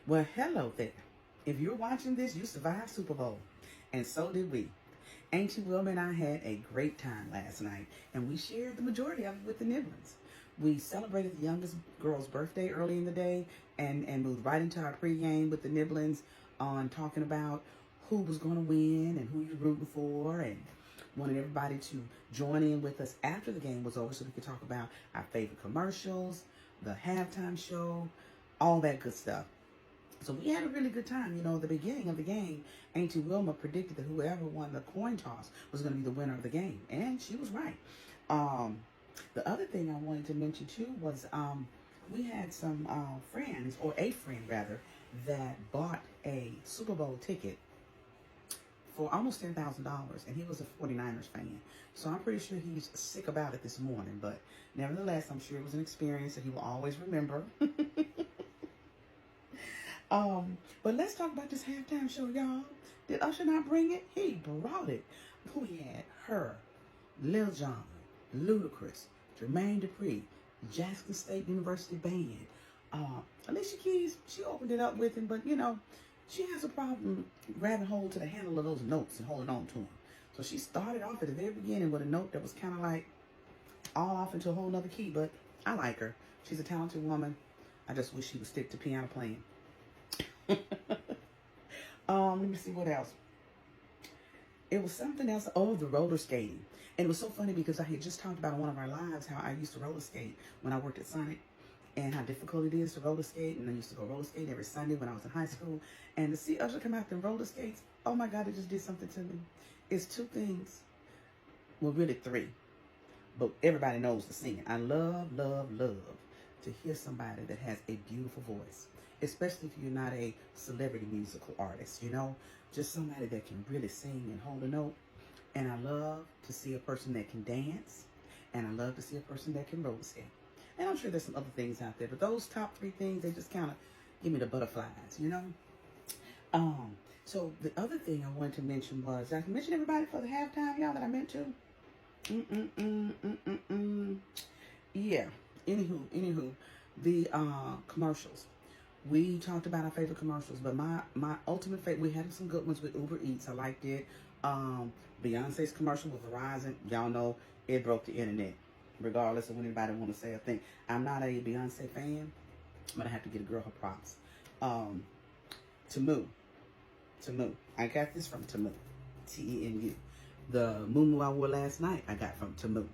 Well, hello there. If you're watching this, you survived Super Bowl. And so did we. Auntie Wilma and I had a great time last night, and we shared the majority of it with the Nibblins. We celebrated the youngest girl's birthday early in the day and moved right into our pregame with the Nibblins on talking about who was going to win and who you're rooting for, and wanted everybody to join in with us after the game was over so we could talk about our favorite commercials, the halftime show, all that good stuff. So we had a really good time. You know, at the beginning of the game, Auntie Wilma predicted that whoever won the coin toss was going to be the winner of the game. And she was right. The other thing I wanted to mention, too, was we had some friends, or a friend, rather, that bought a Super Bowl ticket for almost $10,000. And he was a 49ers fan. So I'm pretty sure he's sick about it this morning. But nevertheless, I'm sure it was an experience that he will always remember. But let's talk about this halftime show, y'all. Did Usher not bring it? He brought it. Who he had? Her, Lil Jon, Ludacris, Jermaine Dupri, Jackson State University Band. Alicia Keys, she opened it up with him, but you know, she has a problem grabbing hold to the handle of those notes and holding on to them. So she started off at the very beginning with a note that was kind of like all off into a whole nother key, but I like her. She's a talented woman. I just wish she would stick to piano playing. Let me see what else. It was something else. Oh, the roller skating. And it was so funny because I had just talked about in one of our lives how I used to roller skate when I worked at Sonic and how difficult it is to roller skate. And I used to go roller skate every Sunday when I was in high school. And to see Usher come out there and roller skates, oh my God, it just did something to me. It's two things. Well, really three. But everybody knows the singing. I love, love, love to hear somebody that has a beautiful voice. Especially if you're not a celebrity musical artist, you know, just somebody that can really sing and hold a note. And I love to see a person that can dance, and I love to see a person that can roller skate. And I'm sure there's some other things out there, but those top three things, they just kind of give me the butterflies, you know. So the other thing I wanted to mention was, did I mention everybody for the halftime, y'all, that I meant to? Yeah. Anywho, the commercials. We talked about our favorite commercials, but my ultimate favorite, we had some good ones with Uber Eats. I liked it. Beyonce's commercial with Verizon, y'all know it broke the internet, regardless of what anybody want to say or think. I'm not a Beyonce fan, but I have to give a girl her props. Temu. I got this from Temu. Temu. The muumuu I wore last night, I got from Temu.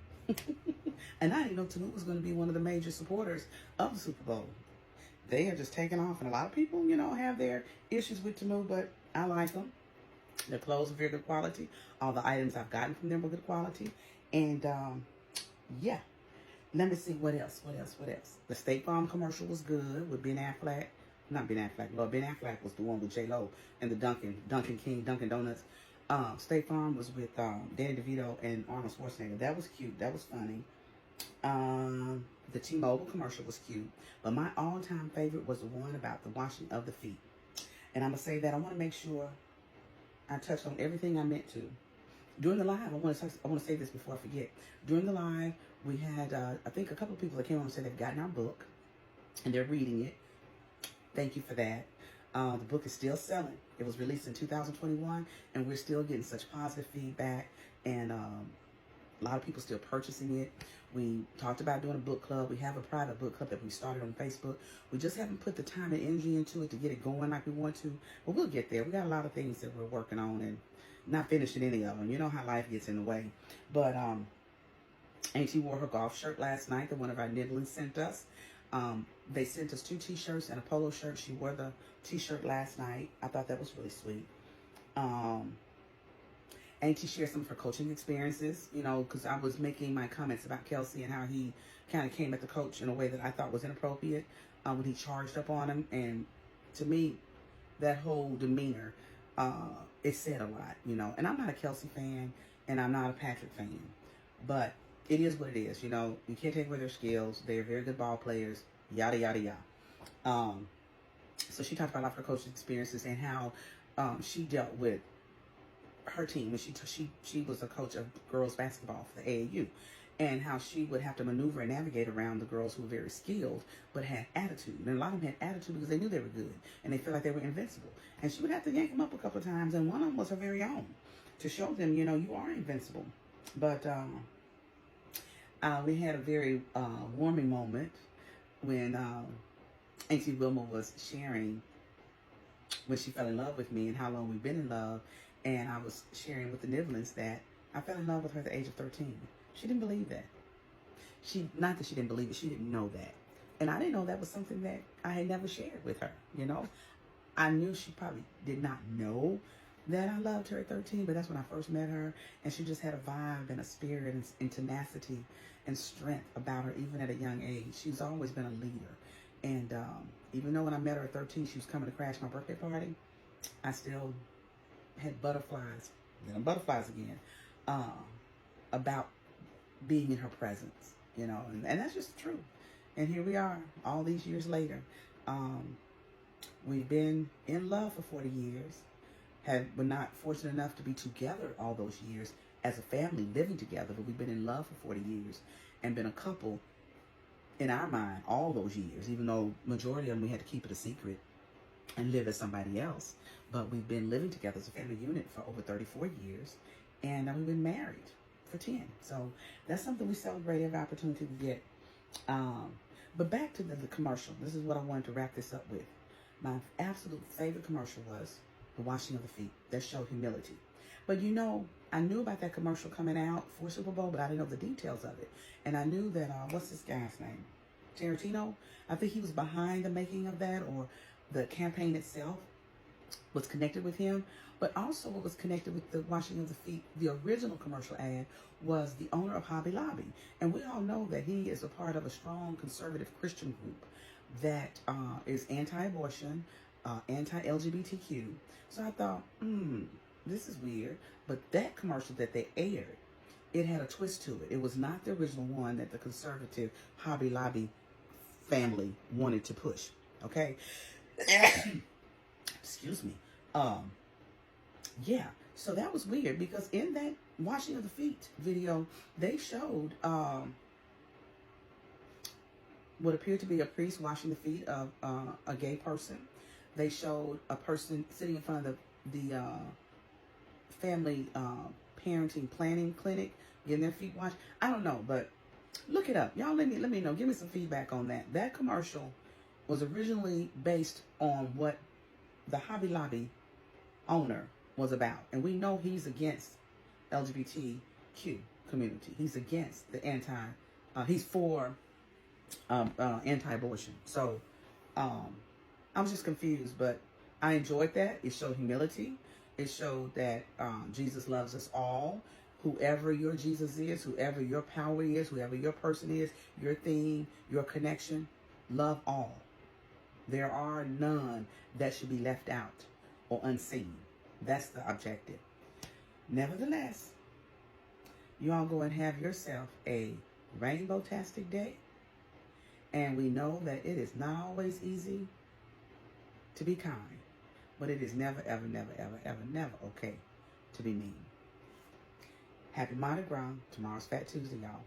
And I didn't know Temu was going to be one of the major supporters of the Super Bowl. They are just taking off, and a lot of people, you know, have their issues with Temu, but I like them. Their clothes are very good quality. All the items I've gotten from them were good quality. And, yeah. Let me see what else. The State Farm commercial was good with Ben Affleck. Not Ben Affleck. Lord, Ben Affleck was the one with J-Lo and the Dunkin' Donuts. State Farm was with Danny DeVito and Arnold Schwarzenegger. That was cute. That was funny. The T-Mobile commercial was cute, but my all-time favorite was the one about the washing of the feet. And I'm gonna say that I want to make sure I touched on everything I meant to. During the live, I want to say this before I forget. During the live, we had I think a couple of people that came on and said they've gotten our book and they're reading it. Thank you for that. The book is still selling. It was released in 2021, and we're still getting such positive feedback, and a lot of people still purchasing it. We talked about doing a book club. We have a private book club that we started on Facebook. We just haven't put the time and energy into it to get it going like we want to, but we'll get there. We got a lot of things that we're working on and not finishing any of them. You know how life gets in the way. But Auntie wore her golf shirt last night that one of our Nibblins sent us. They sent us 2 t-shirts and a polo shirt. She wore the t-shirt last night. I thought that was really sweet. Auntie shared some of her coaching experiences, you know, because I was making my comments about Kelsey and how he kind of came at the coach in a way that I thought was inappropriate when he charged up on him. And to me, that whole demeanor, it said a lot, you know. And I'm not a Kelsey fan, and I'm not a Patrick fan. But it is what it is, you know. You can't take away their skills. They're very good ball players, yada, yada, yada. So she talked about a lot of her coaching experiences and how she dealt with her team, and she was a coach of girls basketball for the AAU, and how she would have to maneuver and navigate around the girls who were very skilled but had attitude. And a lot of them had attitude because they knew they were good and they felt like they were invincible. And she would have to yank them up a couple of times, and one of them was her very own, to show them, you know, you are invincible. But we had a very warming moment when Auntie Wilma was sharing when she fell in love with me and how long we've been in love. And I was sharing with the Nivlins that I fell in love with her at the age of 13. She didn't believe that. Not that she didn't believe it, she didn't know that. And I didn't know that was something that I had never shared with her, you know. I knew she probably did not know that I loved her at 13, but that's when I first met her. And she just had a vibe and a spirit and tenacity and strength about her, even at a young age. She's always been a leader. And even though when I met her at 13, she was coming to crash my birthday party, I still had butterflies, butterflies again, about being in her presence, you know, and that's just the truth. And here we are, all these years later. We've been in love for 40 years. We're not fortunate enough to be together all those years as a family, living together, but we've been in love for 40 years and been a couple in our mind all those years, even though majority of them we had to keep it a secret and live as somebody else. But we've been living together as a family unit for over 34 years, and we've been married for 10. So that's something we celebrate every opportunity we get. But back to the commercial. This is what I wanted to wrap this up with. My absolute favorite commercial was the washing of the feet. That showed humility. But you know, I knew about that commercial coming out for Super Bowl, but I didn't know the details of it. And I knew that, what's this guy's name? Tarantino? I think he was behind the making of that, or the campaign itself was connected with him. But also what was connected with the washing of the feet, the original commercial ad, was the owner of Hobby Lobby. And we all know that he is a part of a strong conservative Christian group that is anti-abortion, anti-LGBTQ. So I thought, this is weird. But that commercial that they aired, it had a twist to it. It was not the original one that the conservative Hobby Lobby family wanted to push. Okay? Excuse me. Yeah. So that was weird because in that washing of the feet video, they showed what appeared to be a priest washing the feet of a gay person. They showed a person sitting in front of the family parenting planning clinic getting their feet washed. I don't know, but look it up. Y'all let me know. Give me some feedback on that. That commercial was originally based on what the Hobby Lobby owner was about. And we know he's against LGBTQ community. He's against the he's for anti-abortion. So I was just confused, but I enjoyed that. It showed humility. It showed that Jesus loves us all. Whoever your Jesus is, whoever your power is, whoever your person is, your theme, your connection, love all. There are none that should be left out or unseen. That's the objective. Nevertheless, you all go and have yourself a rainbow-tastic day. And we know that it is not always easy to be kind, but it is never, ever, never, ever, ever, never okay to be mean. Happy Mardi Gras. Tomorrow's Fat Tuesday, y'all.